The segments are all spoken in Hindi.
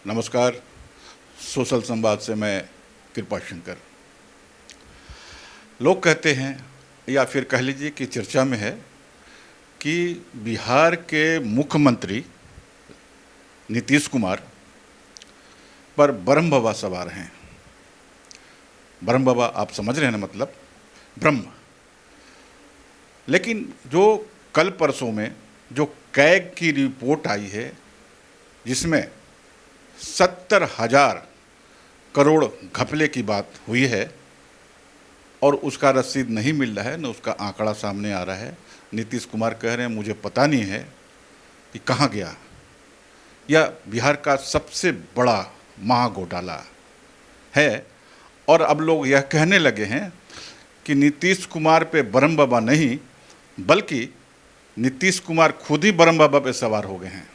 नमस्कार। सोशल संवाद से मैं कृपा शंकर। लोग कहते हैं या फिर कह लीजिए कि चर्चा में है कि बिहार के मुख्यमंत्री नीतीश कुमार पर ब्रह्म बाबा सवार हैं। ब्रह्म बाबा आप समझ रहे हैं ना, मतलब ब्रह्म। लेकिन जो कल परसों में जो कैग की रिपोर्ट आई है जिसमें 70,000 करोड़ घपले की बात हुई है और उसका रसीद नहीं मिल रहा है, न उसका आंकड़ा सामने आ रहा है। नीतीश कुमार कह रहे हैं मुझे पता नहीं है कि कहाँ गया। यह बिहार का सबसे बड़ा महाघोटाला है और अब लोग यह कहने लगे हैं कि नीतीश कुमार पे ब्रह्म बाबा नहीं बल्कि नीतीश कुमार खुद ही ब्रह्म बाबा पे सवार हो गए हैं।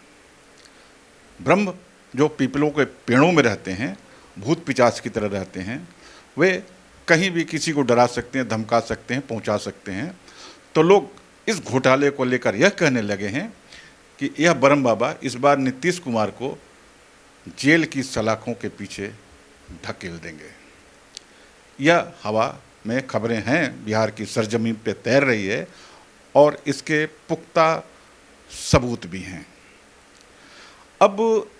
ब्रह्म जो पीपलों के पेड़ों में रहते हैं, भूत पिशाच की तरह रहते हैं, वे कहीं भी किसी को डरा सकते हैं, धमका सकते हैं, पहुंचा सकते हैं। तो लोग इस घोटाले को लेकर यह कहने लगे हैं कि यह ब्रह्म बाबा इस बार नीतीश कुमार को जेल की सलाखों के पीछे ढकेल देंगे। यह हवा में खबरें हैं, बिहार की सरजमीन पे तैर रही है और इसके पुख्ता सबूत भी हैं। अब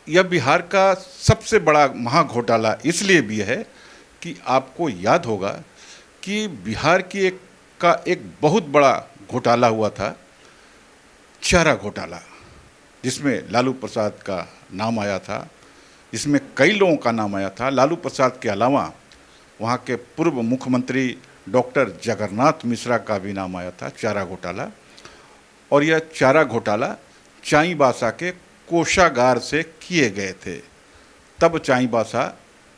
यह बिहार का सबसे बड़ा महाघोटाला इसलिए भी है कि आपको याद होगा कि बिहार की एक बहुत बड़ा घोटाला हुआ था, चारा घोटाला, जिसमें लालू प्रसाद का नाम आया था, जिसमें कई लोगों का नाम आया था। लालू प्रसाद के अलावा वहाँ के पूर्व मुख्यमंत्री डॉक्टर जगन्नाथ मिश्रा का भी नाम आया था। चारा घोटाला, और यह चारा घोटाला चाईबासा के कोषागार से किए गए थे। तब चाईबासा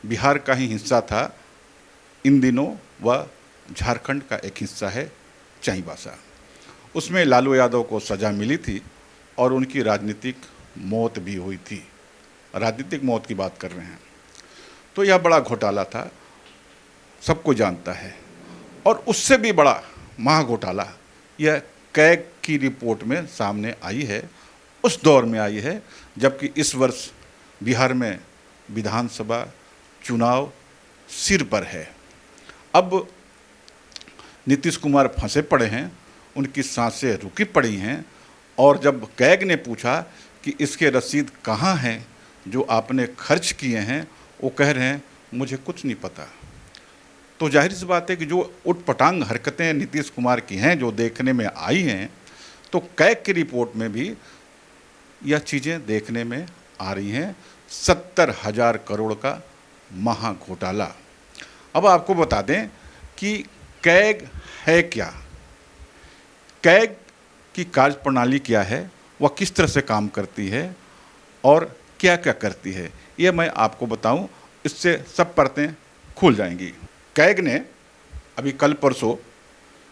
बिहार का ही हिस्सा था। इन दिनों वह झारखंड का एक हिस्सा है चाईबासा। उसमें लालू यादव को सज़ा मिली थी और उनकी राजनीतिक मौत भी हुई थी। राजनीतिक मौत की बात कर रहे हैं। तो यह बड़ा घोटाला था, सबको जानता है। और उससे भी बड़ा महाघोटाला यह कैग की रिपोर्ट में सामने आई है, उस दौर में आई है जबकि इस वर्ष बिहार में विधानसभा चुनाव सिर पर है। अब नीतीश कुमार फंसे पड़े हैं, उनकी सांसें रुकी पड़ी हैं। और जब कैग ने पूछा कि इसके रसीद कहाँ हैं जो आपने खर्च किए हैं, वो कह रहे हैं मुझे कुछ नहीं पता। तो जाहिर सी बात है कि जो उटपटांग हरकतें नीतीश कुमार की हैं, जो देखने में आई हैं, तो कैग की रिपोर्ट में भी यह चीज़ें देखने में आ रही हैं। 70,000 करोड़ का महाघोटाला। अब आपको बता दें कि कैग है क्या, कैग की कार्यप्रणाली क्या है, वह किस तरह से काम करती है और क्या क्या करती है, यह मैं आपको बताऊं, इससे सब परतें खुल जाएंगी। कैग ने अभी कल परसों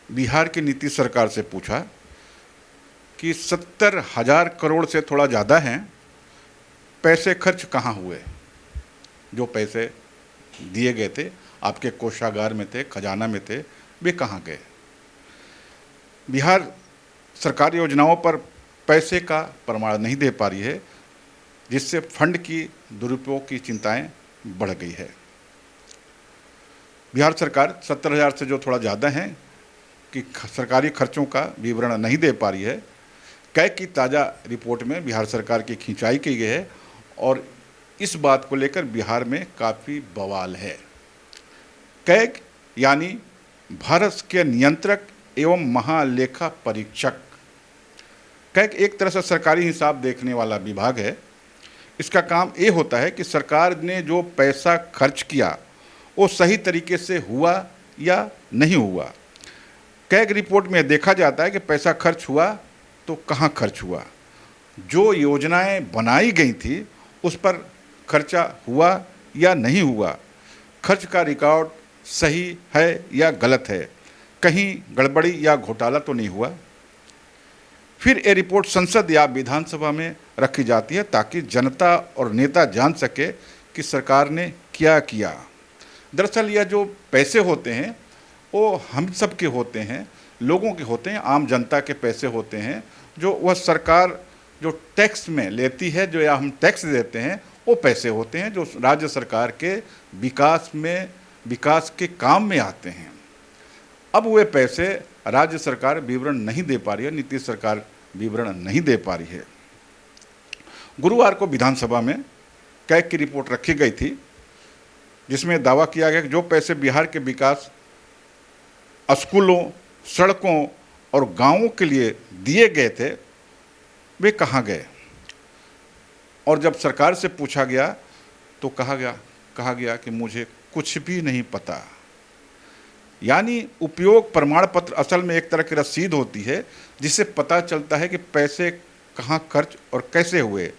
बिहार की नीतीश सरकार से पूछा कि 70,000 करोड़ से थोड़ा ज़्यादा हैं, पैसे खर्च कहाँ हुए? जो पैसे दिए गए थे, आपके कोषागार में थे, खजाना में थे, वे कहाँ गए? बिहार सरकारी योजनाओं पर पैसे का प्रमाण नहीं दे पा रही है, जिससे फंड की दुरुपयोग की चिंताएं बढ़ गई है। बिहार सरकार 70,000 से जो थोड़ा ज़्यादा हैं कि सरकारी खर्चों का विवरण नहीं दे पा रही है। कैग की ताज़ा रिपोर्ट में बिहार सरकार की खिंचाई की गई है और इस बात को लेकर बिहार में काफ़ी बवाल है। कैग यानी भारत के नियंत्रक एवं महालेखा परीक्षक। कैग एक तरह से सरकारी हिसाब देखने वाला विभाग है। इसका काम ये होता है कि सरकार ने जो पैसा खर्च किया वो सही तरीके से हुआ या नहीं हुआ। कैग रिपोर्ट में देखा जाता है कि पैसा खर्च हुआ तो कहाँ खर्च हुआ, जो योजनाएं बनाई गई थी उस पर खर्चा हुआ या नहीं हुआ, खर्च का रिकॉर्ड सही है या गलत है, कहीं गड़बड़ी या घोटाला तो नहीं हुआ। फिर ये रिपोर्ट संसद या विधानसभा में रखी जाती है ताकि जनता और नेता जान सके कि सरकार ने क्या किया। दरअसल यह जो पैसे होते हैं वो हम सब के होते हैं, लोगों के होते हैं, आम जनता के पैसे होते हैं, जो वह सरकार जो टैक्स में लेती है, जो या हम टैक्स देते हैं, वो पैसे होते हैं जो राज्य सरकार के विकास के काम में आते हैं। अब वे पैसे राज्य सरकार विवरण नहीं दे पा रही है, नीतीश सरकार विवरण नहीं दे पा रही है। गुरुवार को विधानसभा में कैग की रिपोर्ट रखी गई थी, जिसमें दावा किया गया कि जो पैसे बिहार के विकास, स्कूलों, सड़कों और गांवों के लिए दिए गए थे, वे कहाँ गए। और जब सरकार से पूछा गया तो कहा गया कि मुझे कुछ भी नहीं पता। यानी उपयोग प्रमाण पत्र असल में एक तरह की रसीद होती है जिससे पता चलता है कि पैसे कहाँ खर्च और कैसे हुए।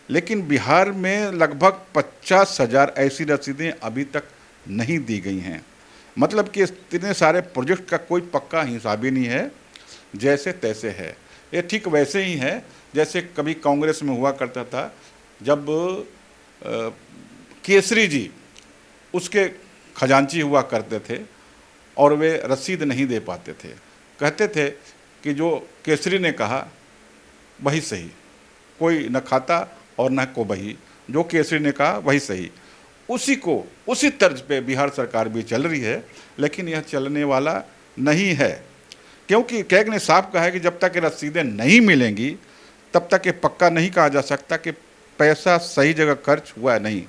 लेकिन बिहार में लगभग 50,000 ऐसी रसीदें अभी तक नहीं दी गई हैं। मतलब कि इतने सारे प्रोजेक्ट का कोई पक्का हिसाब ही नहीं है, जैसे तैसे है। ये ठीक वैसे ही है जैसे कभी कांग्रेस में हुआ करता था, जब केसरी जी उसके खजांची हुआ करते थे और वे रसीद नहीं दे पाते थे। कहते थे कि जो केसरी ने कहा वही सही, कोई न खाता और न को बही, जो केसरी ने कहा वही सही। उसी तर्ज पे बिहार सरकार भी चल रही है, लेकिन यह चलने वाला नहीं है, क्योंकि कैग ने साफ कहा है कि जब तक ये रसीदें नहीं मिलेंगी तब तक ये पक्का नहीं कहा जा सकता कि पैसा सही जगह खर्च हुआ है नहीं।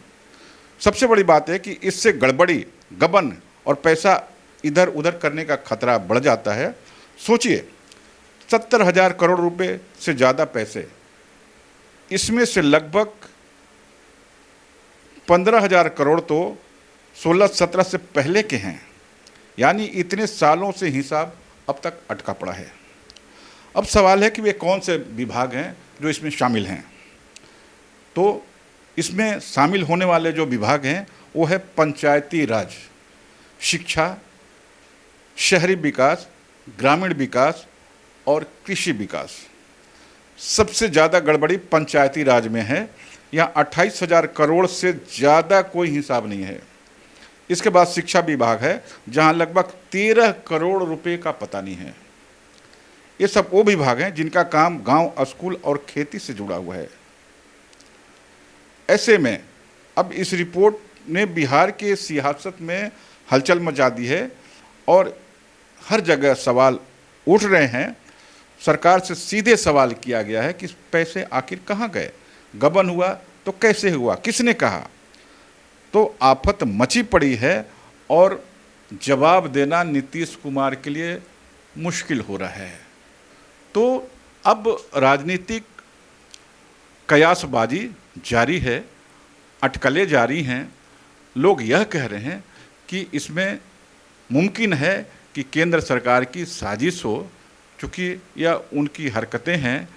सबसे बड़ी बात है कि इससे गड़बड़ी, गबन और पैसा इधर उधर करने का खतरा बढ़ जाता है। सोचिए, 70,000 करोड़ रुपए से ज़्यादा पैसे, इसमें से लगभग 15,000 करोड़ तो 16-17 से पहले के हैं। यानी इतने सालों से हिसाब अब तक अटका पड़ा है। अब सवाल है कि वे कौन से विभाग हैं जो इसमें शामिल हैं। तो इसमें शामिल होने वाले जो विभाग हैं वो है पंचायती राज, शिक्षा, शहरी विकास, ग्रामीण विकास और कृषि विकास। सबसे ज़्यादा गड़बड़ी पंचायती राज में है। यहाँ 28,000 करोड़ से ज़्यादा कोई हिसाब नहीं है। इसके बाद शिक्षा विभाग है, जहाँ लगभग 13 करोड़ रुपए का पता नहीं है। ये सब वो विभाग हैं जिनका काम गांव, स्कूल और खेती से जुड़ा हुआ है। ऐसे में अब इस रिपोर्ट ने बिहार के सियासत में हलचल मचा दी है और हर जगह सवाल उठ रहे हैं। सरकार से सीधे सवाल किया गया है कि पैसे आखिर कहाँ गए, गबन हुआ तो कैसे हुआ, किसने कहा। तो आफत मची पड़ी है और जवाब देना नीतीश कुमार के लिए मुश्किल हो रहा है। तो अब राजनीतिक कयासबाजी जारी है, अटकलें जारी हैं। लोग यह कह रहे हैं कि इसमें मुमकिन है कि केंद्र सरकार की साजिश हो, चूँकि यह उनकी हरकतें हैं,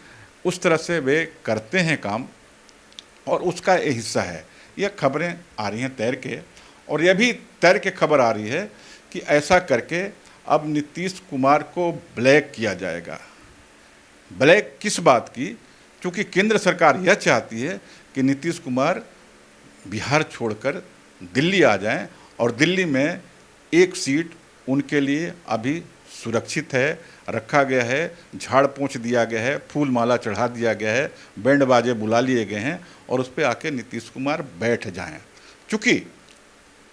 उस तरह से वे करते हैं काम और उसका एक हिस्सा है। यह खबरें आ रही हैं तैर के, और यह भी तैर के खबर आ रही है कि ऐसा करके अब नीतीश कुमार को ब्लैक किया जाएगा। ब्लैक किस बात की? क्योंकि केंद्र सरकार यह चाहती है कि नीतीश कुमार बिहार छोड़कर दिल्ली आ जाएं और दिल्ली में एक सीट उनके लिए अभी सुरक्षित है, रखा गया है, झाड़ पोंछ दिया गया है, फूल माला चढ़ा दिया गया है, बैंड बाजे बुला लिए गए हैं और उस पर आके नीतीश कुमार बैठ जाएं। चूँकि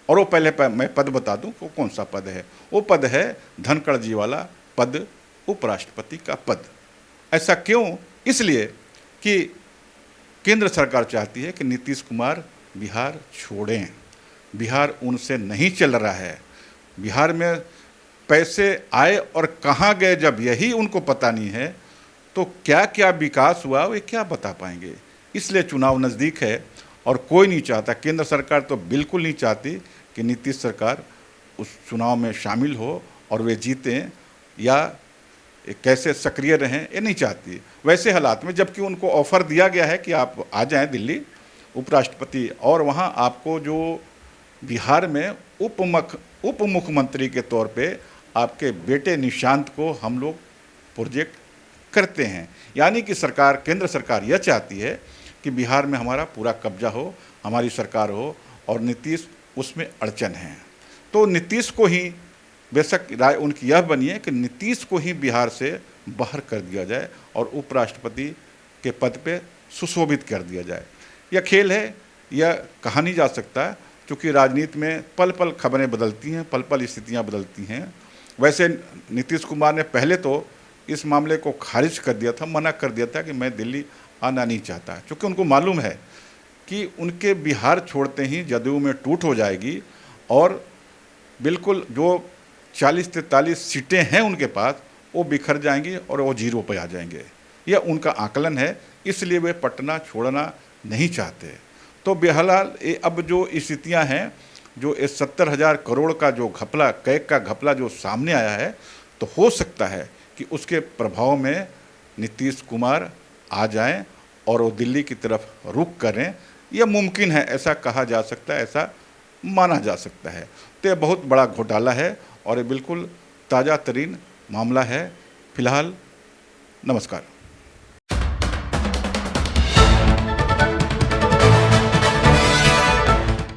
और वो पहले मैं पद बता दूं वो कौन सा पद है। वो पद है धनखड़ जी वाला पद, उपराष्ट्रपति का पद। ऐसा क्यों? इसलिए कि केंद्र सरकार चाहती है कि नीतीश कुमार बिहार छोड़ें। बिहार उनसे नहीं चल रहा है। बिहार में पैसे आए और कहाँ गए जब यही उनको पता नहीं है, तो क्या क्या विकास हुआ वे क्या बता पाएंगे। इसलिए चुनाव नज़दीक है और कोई नहीं चाहता, केंद्र सरकार तो बिल्कुल नहीं चाहती कि नीतीश सरकार उस चुनाव में शामिल हो और वे जीतें या कैसे सक्रिय रहें, ये नहीं चाहती। वैसे हालात में जबकि उनको ऑफ़र दिया गया है कि आप आ जाएं दिल्ली उपराष्ट्रपति, और वहाँ आपको जो बिहार में उप मुख्यमंत्री के तौर पे आपके बेटे निशांत को हम लोग प्रोजेक्ट करते हैं। यानी कि सरकार, केंद्र सरकार यह चाहती है कि बिहार में हमारा पूरा कब्जा हो, हमारी सरकार हो, और नीतीश उसमें अड़चन है। तो नीतीश को ही, बेशक राय उनकी यह बनी है कि नीतीश को ही बिहार से बाहर कर दिया जाए और उपराष्ट्रपति के पद पे सुशोभित कर दिया जाए। यह खेल है यह कहा नहीं जा सकता, क्योंकि राजनीति में पल पल खबरें बदलती हैं, पल पल स्थितियाँ बदलती हैं। वैसे नीतीश कुमार ने पहले तो इस मामले को खारिज कर दिया था, मना कर दिया था कि मैं दिल्ली आना नहीं चाहता, क्योंकि उनको मालूम है कि उनके बिहार छोड़ते ही जदयू में टूट हो जाएगी और बिल्कुल जो 40-43 सीटें हैं उनके पास वो बिखर जाएंगी और वो जीरो पे आ जाएंगे। यह उनका आकलन है, इसलिए वे पटना छोड़ना नहीं चाहते। तो बहरहाल अब जो स्थितियां हैं, जो इस 70,000 करोड़ का जो घपला, कैग का घपला जो सामने आया है, तो हो सकता है कि उसके प्रभाव में नीतीश कुमार आ जाएं और वो दिल्ली की तरफ रुख करें। यह मुमकिन है, ऐसा कहा जा सकता है, ऐसा माना जा सकता है। तो यह बहुत बड़ा घोटाला है और ये बिल्कुल ताज़ा तरीन मामला है। फिलहाल नमस्कार।